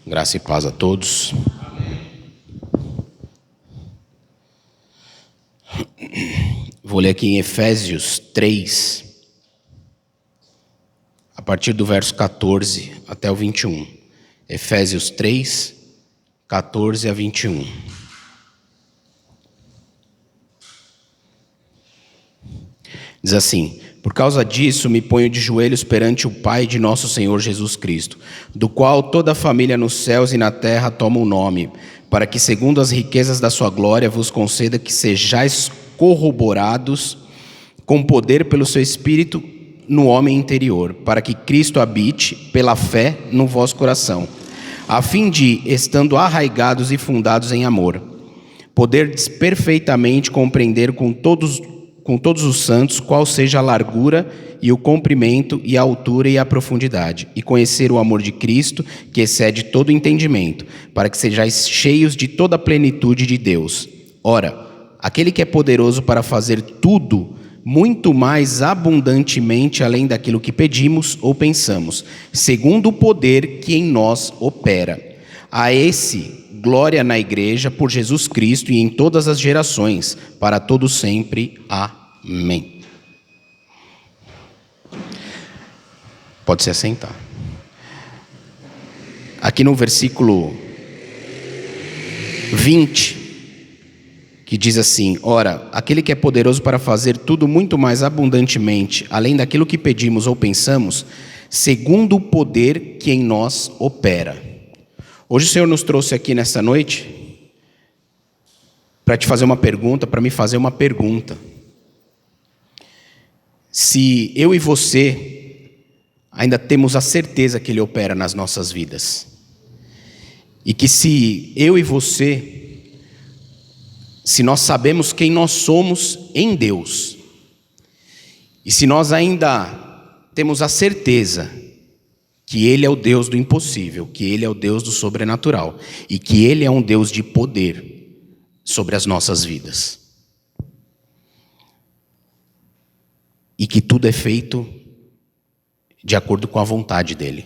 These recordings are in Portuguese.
Graça e paz a todos. Vou ler aqui em Efésios 3, a partir do verso 14 até o 21. Efésios 3, 14 a 21. Diz assim: por causa disso me ponho de joelhos perante o Pai de nosso Senhor Jesus Cristo, do qual toda a família nos céus e na terra toma o nome, para que segundo as riquezas da sua glória vos conceda que sejais corroborados com poder pelo seu Espírito no homem interior, para que Cristo habite pela fé no vosso coração, a fim de, estando arraigados e fundados em amor, poderdes perfeitamente compreender com todos os santos qual seja a largura e o comprimento e a altura e a profundidade, e conhecer o amor de Cristo, que excede todo entendimento, para que sejais cheios de toda a plenitude de Deus. Ora, aquele que é poderoso para fazer tudo muito mais abundantemente além daquilo que pedimos ou pensamos, segundo o poder que em nós opera. A esse glória na igreja por Jesus Cristo e em todas as gerações, para todos sempre. Amém. Pode se assentar. Aqui no versículo 20, que diz assim: ora, aquele que é poderoso para fazer tudo muito mais abundantemente, além daquilo que pedimos ou pensamos, segundo o poder que em nós opera. Hoje o Senhor nos trouxe aqui nessa noite para te fazer uma pergunta, para me fazer uma pergunta. Se eu e você ainda temos a certeza que Ele opera nas nossas vidas, e que se eu e você, se nós sabemos quem nós somos em Deus, e se nós ainda temos a certeza que Ele é o Deus do impossível, que Ele é o Deus do sobrenatural, e que Ele é um Deus de poder sobre as nossas vidas, e que tudo é feito de acordo com a vontade dEle.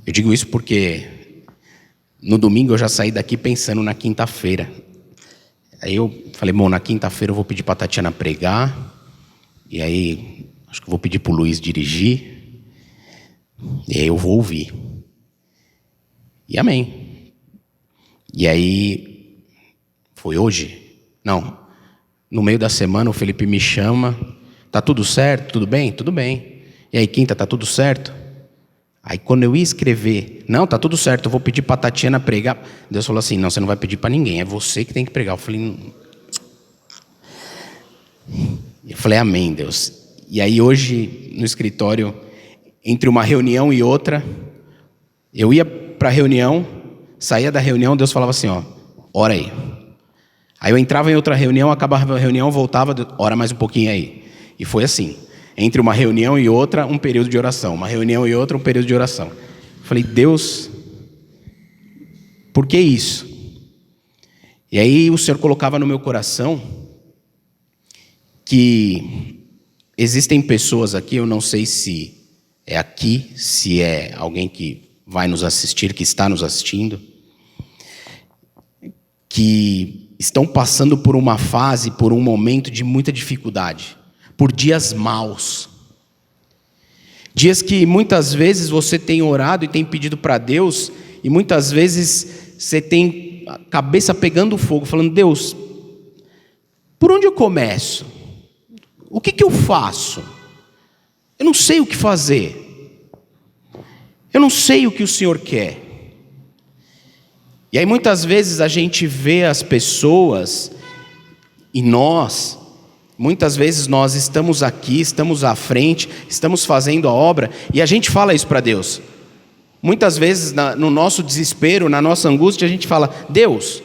Eu digo isso porque no domingo eu já saí daqui pensando na quinta-feira. Aí eu falei, bom, na quinta-feira eu vou pedir para a Tatiana pregar, e aí acho que eu vou pedir para o Luiz dirigir, e aí eu vou ouvir. E amém. E aí, foi hoje? Não. No meio da semana o Felipe me chama, tá tudo certo? Tudo bem? Tudo bem. E aí, quinta, tá tudo certo? Aí quando eu ia escrever, não, tá tudo certo, eu vou pedir para a Tatiana pregar. Deus falou assim, não, você não vai pedir para ninguém, é você que tem que pregar. Eu falei, amém, Deus. E aí hoje, no escritório, entre uma reunião e outra, eu ia para a reunião, saía da reunião, Deus falava assim, ó, ora aí. Aí eu entrava em outra reunião, acabava a reunião, voltava, ora mais um pouquinho aí. E foi assim, entre uma reunião e outra, um período de oração, uma reunião e outra, um período de oração. Eu falei, Deus, por que isso? E aí o Senhor colocava no meu coração que existem pessoas aqui, eu não sei se é aqui, se é alguém que vai nos assistir, que está nos assistindo, que estão passando por uma fase, por um momento de muita dificuldade, por dias maus. Dias que muitas vezes você tem orado e tem pedido para Deus, e muitas vezes você tem a cabeça pegando fogo, falando, Deus, por onde eu começo? O que eu faço? Eu não sei o que fazer. Eu não sei o que o Senhor quer. E aí muitas vezes a gente vê as pessoas e muitas vezes nós estamos aqui, estamos à frente, estamos fazendo a obra e a gente fala isso para Deus. Muitas vezes no nosso desespero, na nossa angústia, a gente fala, Deus,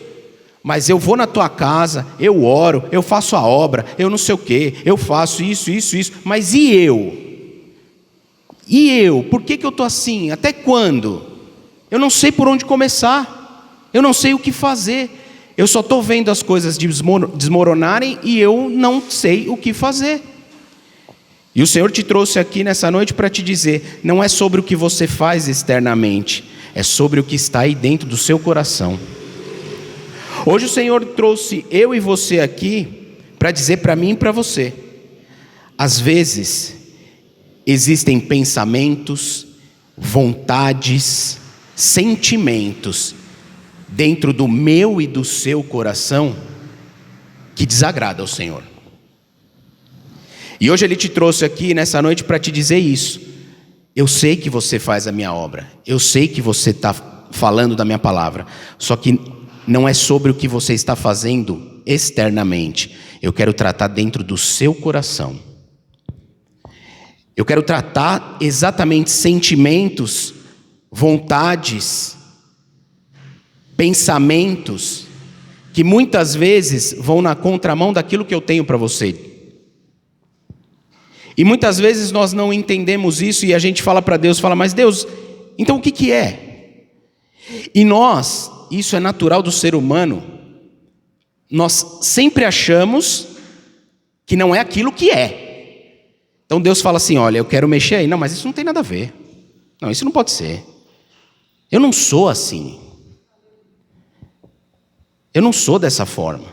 mas eu vou na tua casa, eu oro, eu faço a obra, eu não sei o quê, eu faço isso, mas e eu? E eu? Por que eu estou assim? Até quando? Eu não sei por onde começar. Eu não sei o que fazer. Eu só estou vendo as coisas desmoronarem e eu não sei o que fazer. E o Senhor te trouxe aqui nessa noite para te dizer, não é sobre o que você faz externamente, é sobre o que está aí dentro do seu coração. Hoje o Senhor trouxe eu e você aqui para dizer para mim e para você: às vezes existem pensamentos, vontades, sentimentos dentro do meu e do seu coração que desagrada ao Senhor. E hoje Ele te trouxe aqui nessa noite para te dizer isso. Eu sei que você faz a minha obra, eu sei que você está falando da minha palavra, só que não é sobre o que você está fazendo externamente. Eu quero tratar dentro do seu coração. Eu quero tratar exatamente sentimentos, vontades, pensamentos que muitas vezes vão na contramão daquilo que eu tenho para você. E muitas vezes nós não entendemos isso e a gente fala para Deus, mas Deus, então o que é? E nós, isso é natural do ser humano, nós sempre achamos que não é aquilo que é. Então Deus fala assim, olha, eu quero mexer aí. Não, mas isso não tem nada a ver. Não, isso não pode ser. Eu não sou assim. Eu não sou dessa forma.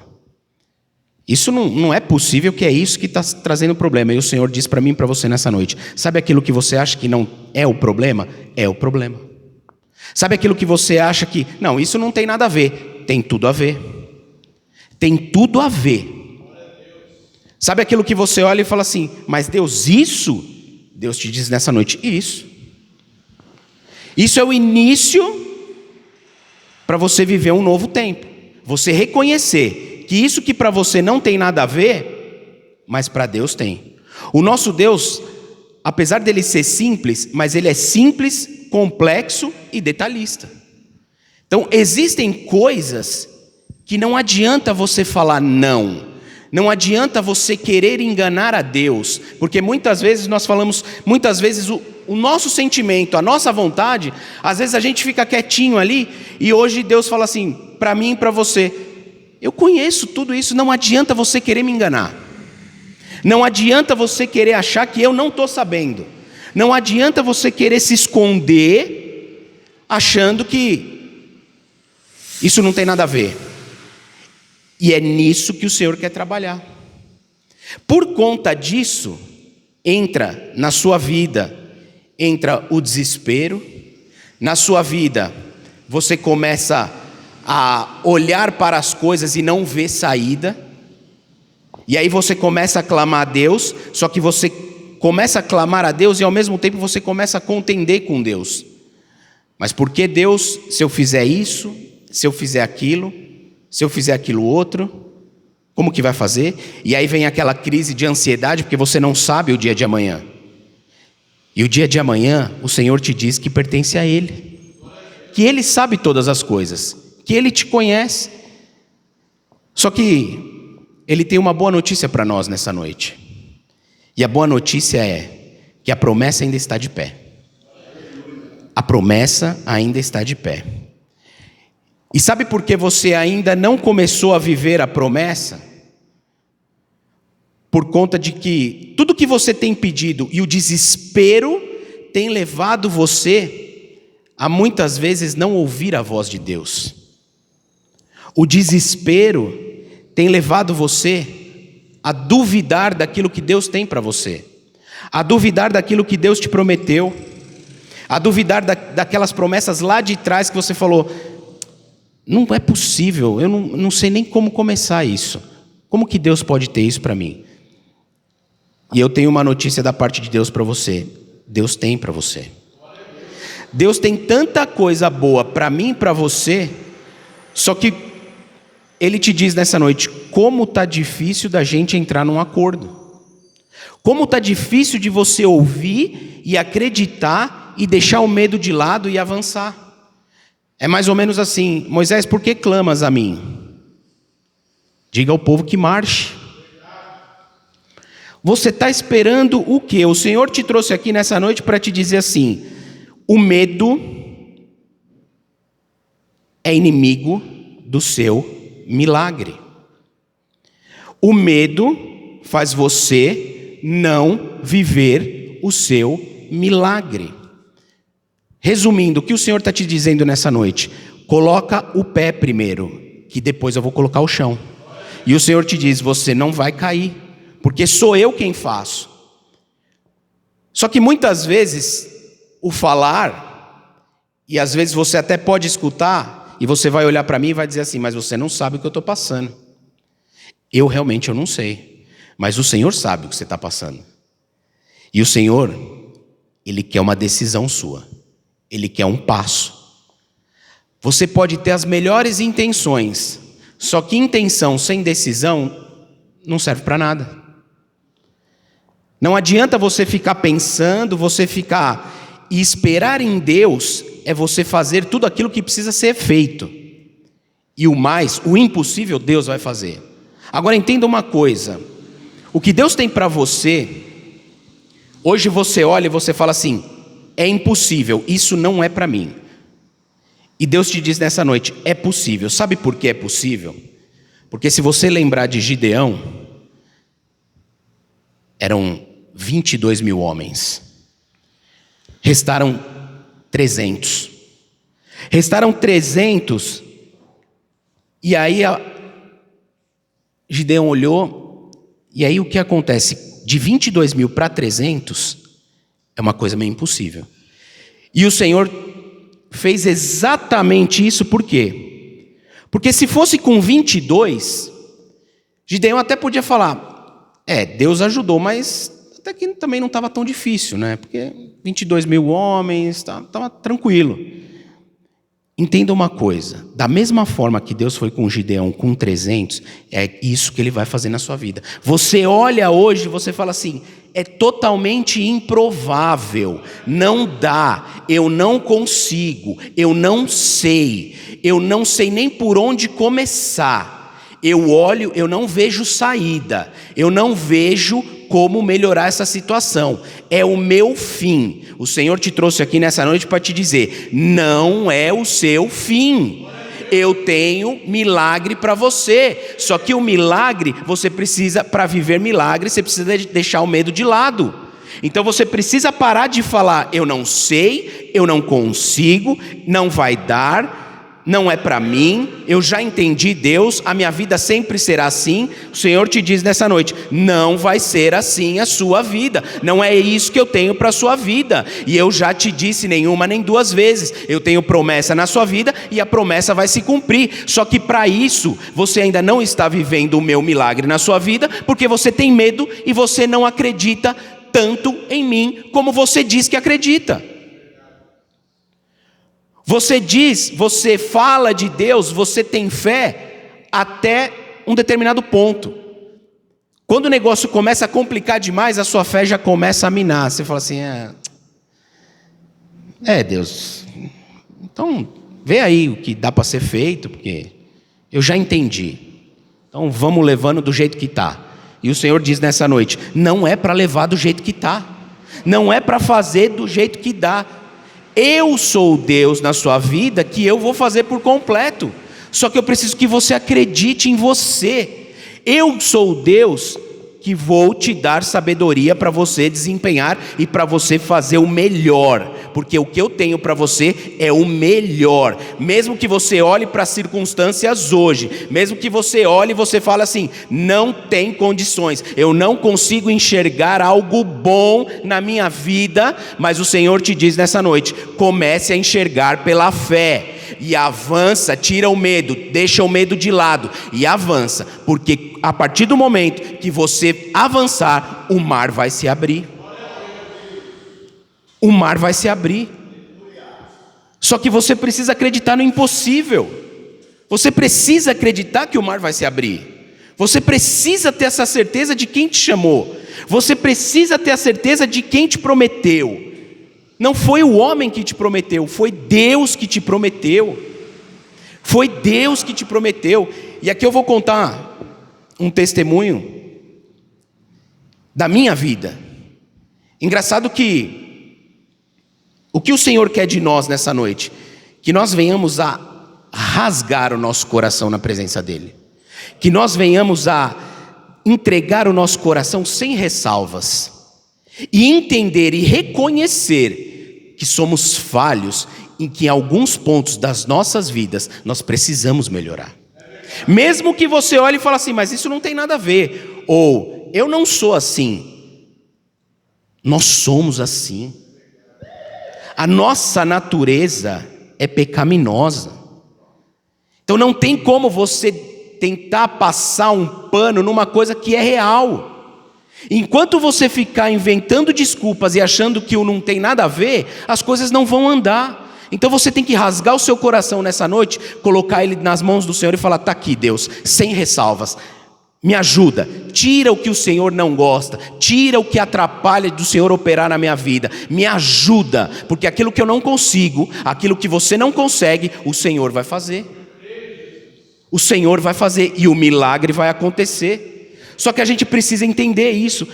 Isso não é possível, que é isso que está trazendo problema. E o Senhor diz para mim e para você nessa noite: sabe aquilo que você acha que não é o problema? É o problema. Sabe aquilo que você acha que, não, isso não tem nada a ver? Tem tudo a ver. Tem tudo a ver. Sabe aquilo que você olha e fala assim, mas Deus, isso? Deus te diz nessa noite, isso. Isso é o início para você viver um novo tempo. Você reconhecer que isso que para você não tem nada a ver, mas para Deus tem. O nosso Deus, apesar dele ser simples, mas ele é simples, complexo e detalhista. Então existem coisas que não adianta você falar não. Não adianta você querer enganar a Deus, porque muitas vezes nós falamos, muitas vezes o nosso sentimento, a nossa vontade, às vezes a gente fica quietinho ali, e hoje Deus fala assim, para mim e para você, eu conheço tudo isso, não adianta você querer me enganar. Não adianta você querer achar que eu não estou sabendo. Não adianta você querer se esconder, achando que isso não tem nada a ver. E é nisso que o Senhor quer trabalhar. Por conta disso, entra na sua vida, entra o desespero. Na sua vida, você começa a olhar para as coisas e não ver saída. E aí você começa a clamar a Deus, só que você começa a clamar a Deus e ao mesmo tempo você começa a contender com Deus. Mas por que Deus, se eu fizer isso, se eu fizer aquilo, se eu fizer aquilo outro, como que vai fazer? E aí vem aquela crise de ansiedade, porque você não sabe o dia de amanhã. E o dia de amanhã, o Senhor te diz que pertence a Ele. Que Ele sabe todas as coisas. Que Ele te conhece. Só que Ele tem uma boa notícia para nós nessa noite. E a boa notícia é que a promessa ainda está de pé. A promessa ainda está de pé. E sabe por que você ainda não começou a viver a promessa? Por conta de que tudo que você tem pedido e o desespero tem levado você a muitas vezes não ouvir a voz de Deus. O desespero tem levado você a duvidar daquilo que Deus tem para você, a duvidar daquilo que Deus te prometeu, a duvidar daquelas promessas lá de trás que você falou, não é possível, eu não sei nem como começar isso. Como que Deus pode ter isso para mim? E eu tenho uma notícia da parte de Deus para você. Deus tem para você. Deus tem tanta coisa boa para mim e para você, só que Ele te diz nessa noite, como está difícil da gente entrar num acordo. Como está difícil de você ouvir e acreditar e deixar o medo de lado e avançar. É mais ou menos assim, Moisés, por que clamas a mim? Diga ao povo que marche. Você está esperando o quê? O Senhor te trouxe aqui nessa noite para te dizer assim, o medo é inimigo do seu milagre. O medo faz você não viver o seu milagre. Resumindo, o que o Senhor está te dizendo nessa noite? Coloca o pé primeiro, que depois eu vou colocar o chão. E o Senhor te diz, você não vai cair, porque sou eu quem faço. Só que muitas vezes, o falar, e às vezes você até pode escutar, e você vai olhar para mim e vai dizer assim, mas você não sabe o que eu estou passando. Eu não sei, mas o Senhor sabe o que você está passando. E o Senhor, Ele quer uma decisão sua. Ele quer um passo. Você pode ter as melhores intenções, só que intenção sem decisão não serve para nada. Não adianta você ficar pensando, você ficar e esperar em Deus, é você fazer tudo aquilo que precisa ser feito. E o impossível, Deus vai fazer. Agora entenda uma coisa, o que Deus tem para você, hoje você olha e você fala assim, é impossível, isso não é para mim. E Deus te diz nessa noite, é possível. Sabe por que é possível? Porque se você lembrar de Gideão, eram 22 mil homens. Restaram 300. Restaram 300. E aí Gideão olhou. E aí o que acontece? De 22 mil para 300, é uma coisa meio impossível. E o Senhor fez exatamente isso, por quê? Porque se fosse com 22, Gideão até podia falar, Deus ajudou, mas até que também não estava tão difícil, né? Porque 22 mil homens, estava tranquilo. Entenda uma coisa, da mesma forma que Deus foi com Gideão com 300, é isso que Ele vai fazer na sua vida. Você olha hoje e você fala assim, é totalmente improvável, não dá, eu não consigo, eu não sei nem por onde começar. Eu olho, eu não vejo saída, eu não vejo como melhorar essa situação, é o meu fim. O Senhor te trouxe aqui nessa noite para te dizer, não é o seu fim. Eu tenho milagre para você, só que o milagre, você precisa, para viver milagre, você precisa deixar o medo de lado. Então você precisa parar de falar, eu não sei, eu não consigo, não vai dar, não é para mim, eu já entendi Deus, a minha vida sempre será assim. O Senhor te diz nessa noite, não vai ser assim a sua vida, não é isso que eu tenho para a sua vida. E eu já te disse nenhuma nem duas vezes, eu tenho promessa na sua vida e a promessa vai se cumprir. Só que para isso, você ainda não está vivendo o meu milagre na sua vida, porque você tem medo e você não acredita tanto em mim como você diz que acredita. Você fala de Deus, você tem fé até um determinado ponto. Quando o negócio começa a complicar demais, a sua fé já começa a minar. Você fala assim, Deus, então vê aí o que dá para ser feito, porque eu já entendi. Então vamos levando do jeito que está. E o Senhor diz nessa noite, não é para levar do jeito que está, não é para fazer do jeito que dá. Eu sou Deus na sua vida que eu vou fazer por completo. Só que eu preciso que você acredite em você. Eu sou Deus que vou te dar sabedoria para você desempenhar e para você fazer o melhor. Porque o que eu tenho para você é o melhor. Mesmo que você olhe para as circunstâncias hoje, mesmo que você olhe e você fale assim, não tem condições, eu não consigo enxergar algo bom na minha vida, mas o Senhor te diz nessa noite, comece a enxergar pela fé. E avança, tira o medo, deixa o medo de lado e avança, porque a partir do momento que você avançar, o mar vai se abrir. O mar vai se abrir. Só que você precisa acreditar no impossível. Você precisa acreditar que o mar vai se abrir. Você precisa ter essa certeza de quem te chamou. Você precisa ter a certeza de quem te prometeu. Não foi o homem que te prometeu, foi Deus que te prometeu. Foi Deus que te prometeu. E aqui eu vou contar um testemunho da minha vida. Engraçado que o que o Senhor quer de nós nessa noite? Que nós venhamos a rasgar o nosso coração na presença dEle. Que nós venhamos a entregar o nosso coração sem ressalvas. E entender e reconhecer que somos falhos, em que em alguns pontos das nossas vidas nós precisamos melhorar. Mesmo que você olhe e fale assim, mas isso não tem nada a ver, ou eu não sou assim. Nós somos assim. A nossa natureza é pecaminosa. Então não tem como você tentar passar um pano numa coisa que é real. Enquanto você ficar inventando desculpas e achando que o não tem nada a ver, as coisas não vão andar. Então você tem que rasgar o seu coração nessa noite, colocar ele nas mãos do Senhor e falar, está aqui Deus, sem ressalvas, me ajuda, tira o que o Senhor não gosta, tira o que atrapalha do Senhor operar na minha vida, me ajuda, porque aquilo que eu não consigo, aquilo que você não consegue, o Senhor vai fazer. O Senhor vai fazer e o milagre vai acontecer. Só que a gente precisa entender isso.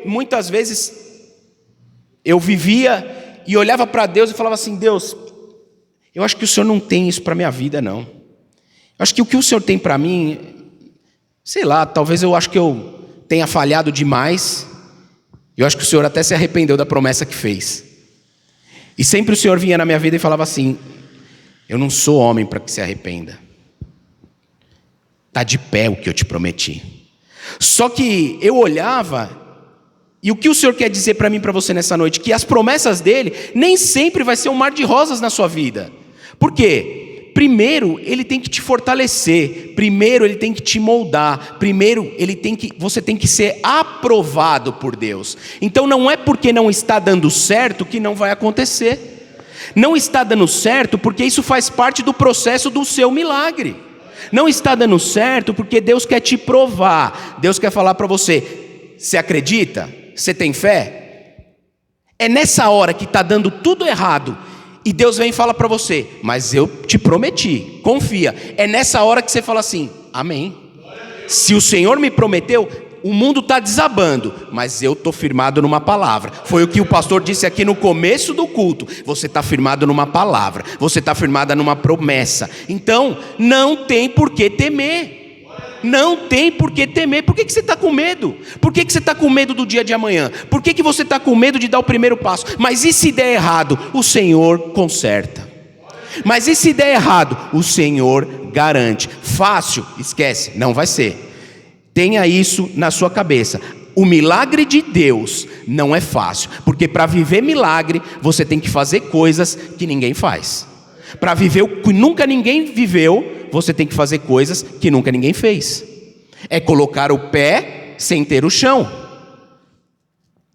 Muitas vezes, eu vivia e olhava para Deus e falava assim, Deus, eu acho que o Senhor não tem isso para a minha vida, não. Eu acho que o que o Senhor tem para mim, sei lá, talvez eu acho que eu tenha falhado demais. Eu acho que o Senhor até se arrependeu da promessa que fez. E sempre o Senhor vinha na minha vida e falava assim, eu não sou homem para que se arrependa. Está de pé o que eu te prometi. Só que eu olhava, e o que o Senhor quer dizer para mim e para você nessa noite? Que as promessas dele nem sempre vai ser um mar de rosas na sua vida. Por quê? Primeiro, ele tem que te fortalecer. Primeiro, ele tem que te moldar. Primeiro, você tem que ser aprovado por Deus. Então não é porque não está dando certo que não vai acontecer. Não está dando certo porque isso faz parte do processo do seu milagre. Não está dando certo porque Deus quer te provar. Deus quer falar para você, você acredita? Você tem fé? É nessa hora que está dando tudo errado e Deus vem e fala para você, mas eu te prometi, confia. É nessa hora que você fala assim, amém. Se o Senhor me prometeu, o mundo está desabando, mas eu estou firmado numa palavra. Foi o que o pastor disse aqui no começo do culto. Você está firmado numa palavra, você está firmada numa promessa. Então não tem por que temer. Não tem por que temer. Por que você está com medo? Por que você está com medo do dia de amanhã? Por que você está com medo de dar o primeiro passo? Mas e se der errado? O Senhor conserta. Mas e se der errado? O Senhor garante. Fácil? Esquece, não vai ser. Tenha isso na sua cabeça. O milagre de Deus não é fácil. Porque para viver milagre, você tem que fazer coisas que ninguém faz. Para viver o que nunca ninguém viveu, você tem que fazer coisas que nunca ninguém fez. É colocar o pé sem ter o chão.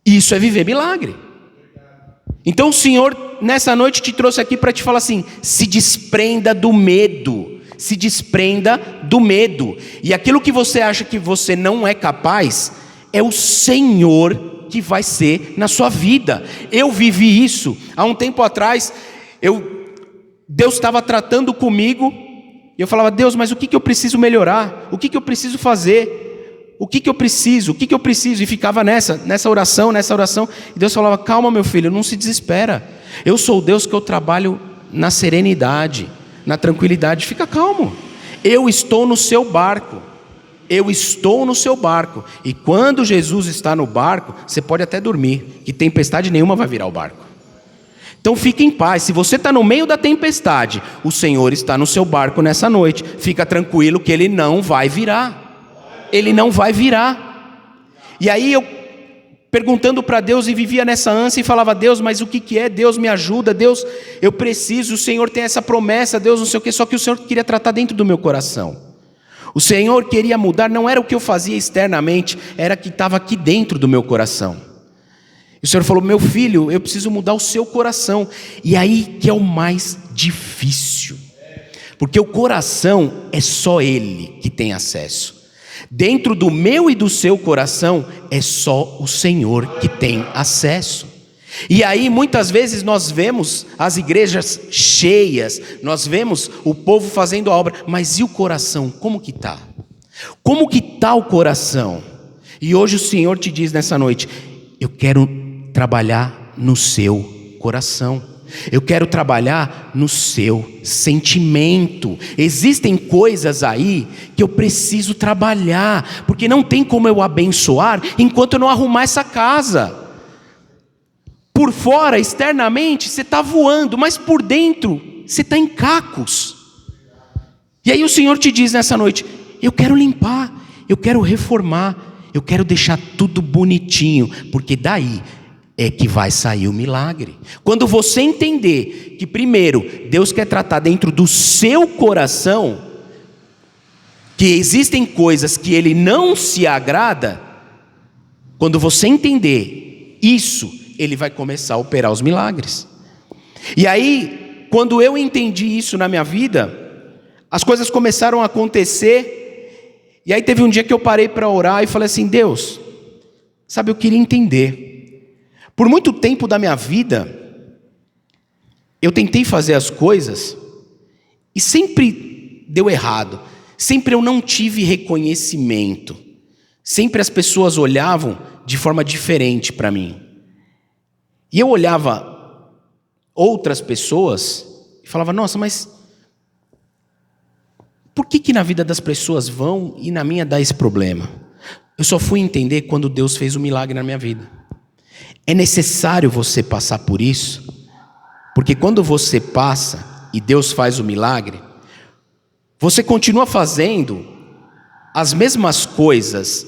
Isso é viver milagre. Então o Senhor nessa noite te trouxe aqui para te falar assim, se desprenda do medo. Se desprenda do medo. E aquilo que você acha que você não é capaz, é o Senhor que vai ser na sua vida. Eu vivi isso. Há um tempo atrás, Deus estava tratando comigo, e eu falava, Deus, mas o que eu preciso melhorar? O que eu preciso fazer? O que eu preciso? E ficava nessa oração, e Deus falava, calma meu filho, não se desespera. Eu sou o Deus que eu trabalho na serenidade, na tranquilidade, fica calmo. Eu estou no seu barco. E quando Jesus está no barco, você pode até dormir, que tempestade nenhuma vai virar o barco. Então fique em paz, se você está no meio da tempestade, o Senhor está no seu barco nessa noite, fica tranquilo que Ele não vai virar. Ele não vai virar. E aí eu perguntando para Deus e vivia nessa ânsia e falava, Deus, mas o que é? Deus me ajuda, Deus, eu preciso, o Senhor tem essa promessa, Deus não sei o que, só que o Senhor queria tratar dentro do meu coração. O Senhor queria mudar, não era o que eu fazia externamente, era o que estava aqui dentro do meu coração. E o Senhor falou, meu filho, eu preciso mudar o seu coração. E aí que é o mais difícil. Porque o coração é só Ele que tem acesso. Dentro do meu e do seu coração é só o Senhor que tem acesso. E aí muitas vezes nós vemos as igrejas cheias, nós vemos o povo fazendo a obra, mas e o coração, como que está? Como que está o coração? E hoje o Senhor te diz nessa noite, eu quero trabalhar no seu coração. Eu quero trabalhar no seu sentimento. Existem coisas aí que eu preciso trabalhar, porque não tem como eu abençoar enquanto eu não arrumar essa casa. Por fora, externamente, você está voando, mas por dentro, você está em cacos. E aí o Senhor te diz nessa noite: eu quero limpar, eu quero reformar, eu quero deixar tudo bonitinho, porque daí é que vai sair o milagre. Quando você entender que primeiro Deus quer tratar dentro do seu coração, que existem coisas que Ele não se agrada, quando você entender isso, Ele vai começar a operar os milagres. E aí, quando eu entendi isso na minha vida, as coisas começaram a acontecer. E aí teve um dia que eu parei para orar e falei assim: Deus, sabe, eu queria entender. Por muito tempo da minha vida, eu tentei fazer as coisas e sempre deu errado. Sempre eu não tive reconhecimento. Sempre as pessoas olhavam de forma diferente para mim. E eu olhava outras pessoas e falava: nossa, mas por que na vida das pessoas vão e na minha dá esse problema? Eu só fui entender quando Deus fez um milagre na minha vida. É necessário você passar por isso, porque quando você passa e Deus faz o milagre, você continua fazendo as mesmas coisas,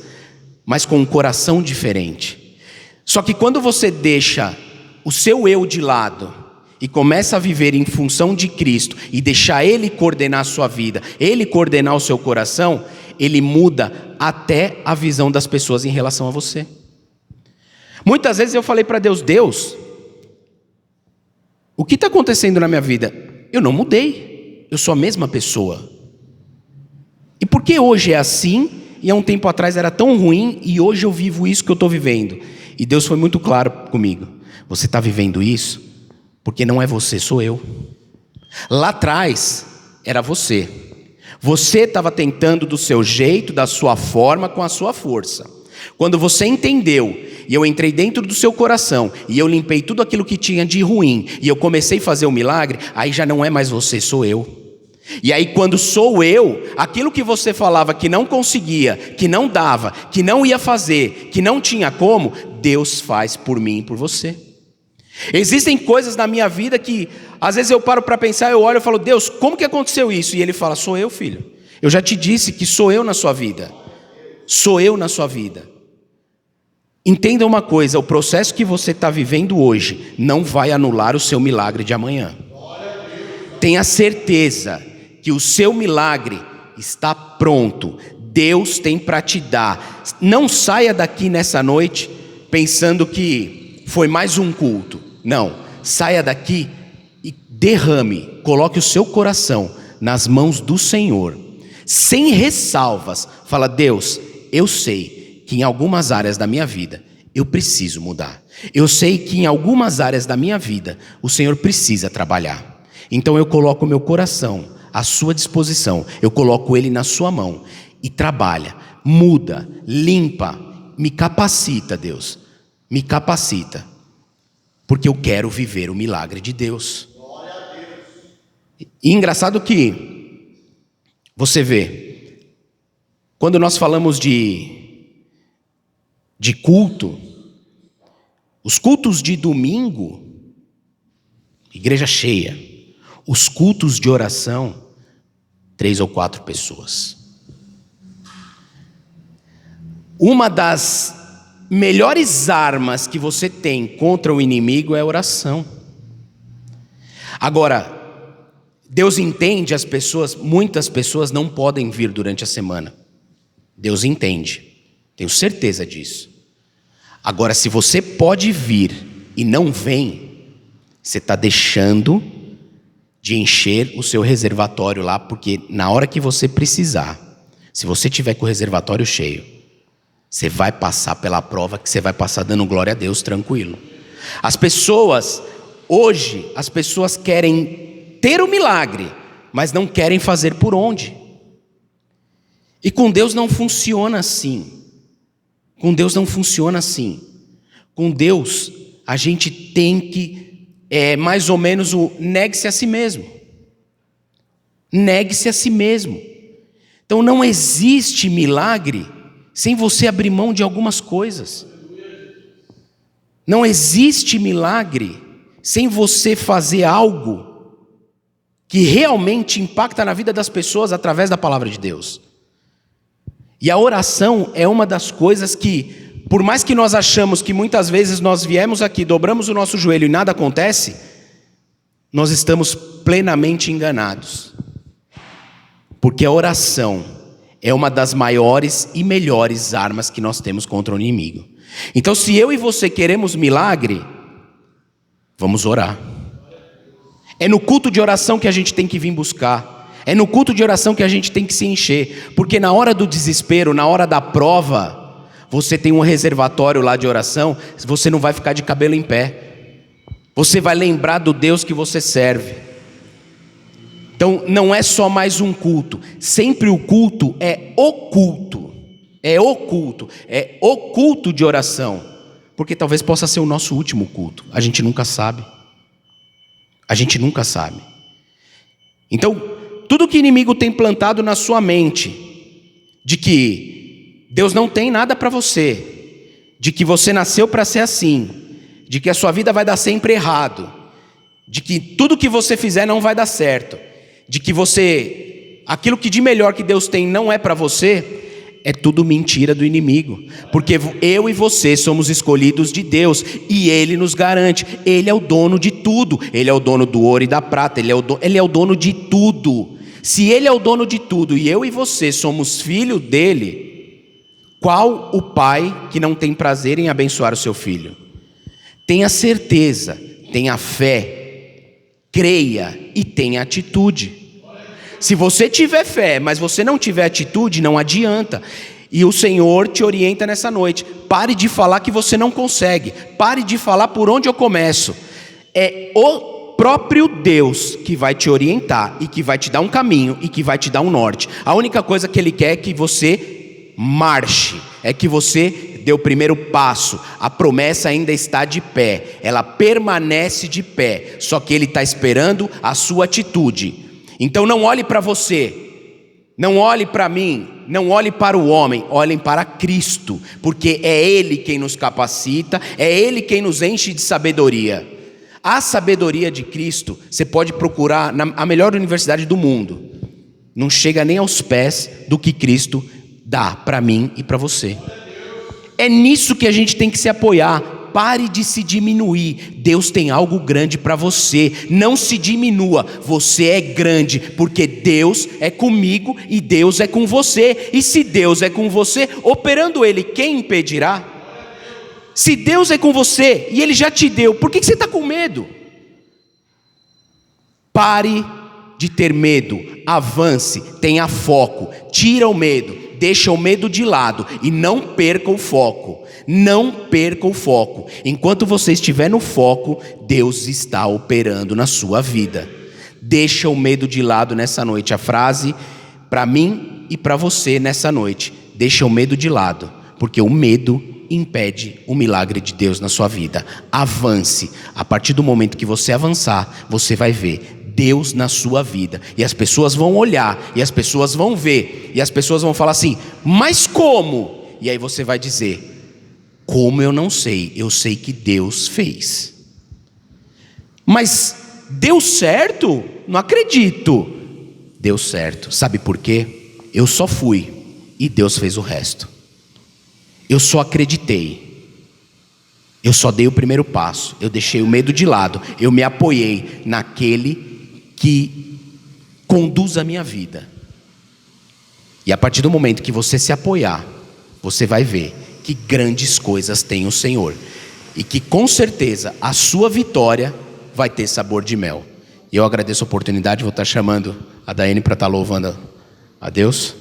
mas com um coração diferente. Só que quando você deixa o seu eu de lado e começa a viver em função de Cristo e deixar Ele coordenar a sua vida, Ele coordenar o seu coração, Ele muda até a visão das pessoas em relação a você. Muitas vezes eu falei para Deus: Deus, o que está acontecendo na minha vida? Eu não mudei, eu sou a mesma pessoa. E por que hoje é assim e há um tempo atrás era tão ruim e hoje eu vivo isso que eu estou vivendo? E Deus foi muito claro comigo: você está vivendo isso porque não é você, sou eu. Lá atrás era você. Você estava tentando do seu jeito, da sua forma, com a sua força. Quando você entendeu, e eu entrei dentro do seu coração, e eu limpei tudo aquilo que tinha de ruim, e eu comecei a fazer o milagre, aí já não é mais você, sou eu. E aí quando sou eu, aquilo que você falava que não conseguia, que não dava, que não ia fazer, que não tinha como, Deus faz por mim e por você. Existem coisas na minha vida que às vezes eu paro para pensar, eu olho e falo: Deus, como que aconteceu isso? E Ele fala: sou eu, filho. Eu já te disse que sou eu na sua vida. Sou eu na sua vida. Entenda uma coisa: o processo que você está vivendo hoje não vai anular o seu milagre de amanhã. Tenha certeza que o seu milagre está pronto. Deus tem para te dar. Não saia daqui nessa noite pensando que foi mais um culto. Não, saia daqui e derrame, coloque o seu coração nas mãos do Senhor, sem ressalvas. Fala: Deus, eu sei que em algumas áreas da minha vida eu preciso mudar. Eu sei que em algumas áreas da minha vida o Senhor precisa trabalhar. Então eu coloco o meu coração à sua disposição, eu coloco ele na sua mão e trabalha, muda, limpa, me capacita, Deus, me capacita, porque eu quero viver o milagre de Deus. E engraçado que você vê, quando nós falamos de culto, os cultos de domingo, igreja cheia, os cultos de oração, 3 ou 4 pessoas. Uma das melhores armas que você tem contra o inimigo é a oração. Agora, Deus entende as pessoas, muitas pessoas não podem vir durante a semana. Deus entende, tenho certeza disso. Agora, se você pode vir e não vem, você está deixando de encher o seu reservatório lá, porque na hora que você precisar, se você tiver com o reservatório cheio, você vai passar pela prova que você vai passar dando glória a Deus tranquilo. As pessoas, hoje, as pessoas querem ter o milagre, mas não querem fazer por onde. E com Deus não funciona assim. Com Deus não funciona assim. Com Deus, a gente tem que, mais ou menos o negue-se a si mesmo. Negue-se a si mesmo. Então não existe milagre sem você abrir mão de algumas coisas. Não existe milagre sem você fazer algo que realmente impacta na vida das pessoas através da palavra de Deus. E a oração é uma das coisas que, por mais que nós achamos que muitas vezes nós viemos aqui, dobramos o nosso joelho e nada acontece, nós estamos plenamente enganados. Porque a oração é uma das maiores e melhores armas que nós temos contra o inimigo. Então, se eu e você queremos milagre, vamos orar. É no culto de oração que a gente tem que vir buscar. É no culto de oração que a gente tem que se encher. Porque na hora do desespero, na hora da prova, você tem um reservatório lá de oração, você não vai ficar de cabelo em pé. Você vai lembrar do Deus que você serve. Então não é só mais um culto. Sempre o culto é o culto. É o culto. É o culto de oração. Porque talvez possa ser o nosso último culto. A gente nunca sabe. A gente nunca sabe. Então, tudo que o inimigo tem plantado na sua mente, de que Deus não tem nada para você, de que você nasceu para ser assim, de que a sua vida vai dar sempre errado, de que tudo que você fizer não vai dar certo, de que aquilo que de melhor que Deus tem não é para você, é tudo mentira do inimigo, porque eu e você somos escolhidos de Deus, e Ele nos garante, Ele é o dono de tudo, Ele é o dono do ouro e da prata, Ele é o dono de tudo. Se Ele é o dono de tudo, e eu e você somos filho dEle, qual o pai que não tem prazer em abençoar o seu filho? Tenha certeza, tenha fé, creia e tenha atitude. Se você tiver fé, mas você não tiver atitude, não adianta. E o Senhor te orienta nessa noite. Pare de falar que você não consegue. Pare de falar por onde eu começo. É o próprio Deus que vai te orientar e que vai te dar um caminho e que vai te dar um norte. A única coisa que Ele quer é que você marche, é que você dê o primeiro passo. A promessa ainda está de pé, ela permanece de pé, só que Ele está esperando a sua atitude. Então não olhe para você, não olhe para mim, não olhe para o homem, olhem para Cristo, porque é Ele quem nos capacita, é Ele quem nos enche de sabedoria. A sabedoria de Cristo, você pode procurar na melhor universidade do mundo, não chega nem aos pés do que Cristo dá para mim e para você. É nisso que a gente tem que se apoiar. Pare de se diminuir. Deus tem algo grande para você. Não se diminua. Você é grande, porque Deus é comigo e Deus é com você. E se Deus é com você, operando Ele, quem impedirá? Se Deus é com você e Ele já te deu, por que você está com medo? Pare de ter medo. Avance, tenha foco. Tira o medo. Deixa o medo de lado e não perca o foco. Não perca o foco. Enquanto você estiver no foco, Deus está operando na sua vida. Deixa o medo de lado nessa noite. A frase para mim e para você nessa noite: deixa o medo de lado, porque o medo impede o milagre de Deus na sua vida. Avance. A partir do momento que você avançar, você vai ver Deus na sua vida, e as pessoas vão olhar, e as pessoas vão ver, e as pessoas vão falar assim: mas como? E aí você vai dizer: como eu não sei, eu sei que Deus fez. Mas deu certo? Não acredito. Deu certo. Sabe por quê? Eu só fui e Deus fez o resto. Eu só acreditei. Eu só dei o primeiro passo. Eu deixei o medo de lado. Eu me apoiei naquele que conduz a minha vida. E a partir do momento que você se apoiar, você vai ver que grandes coisas tem o Senhor, e que com certeza a sua vitória vai ter sabor de mel. E eu agradeço a oportunidade, vou estar chamando a Daiane para estar louvando a Deus.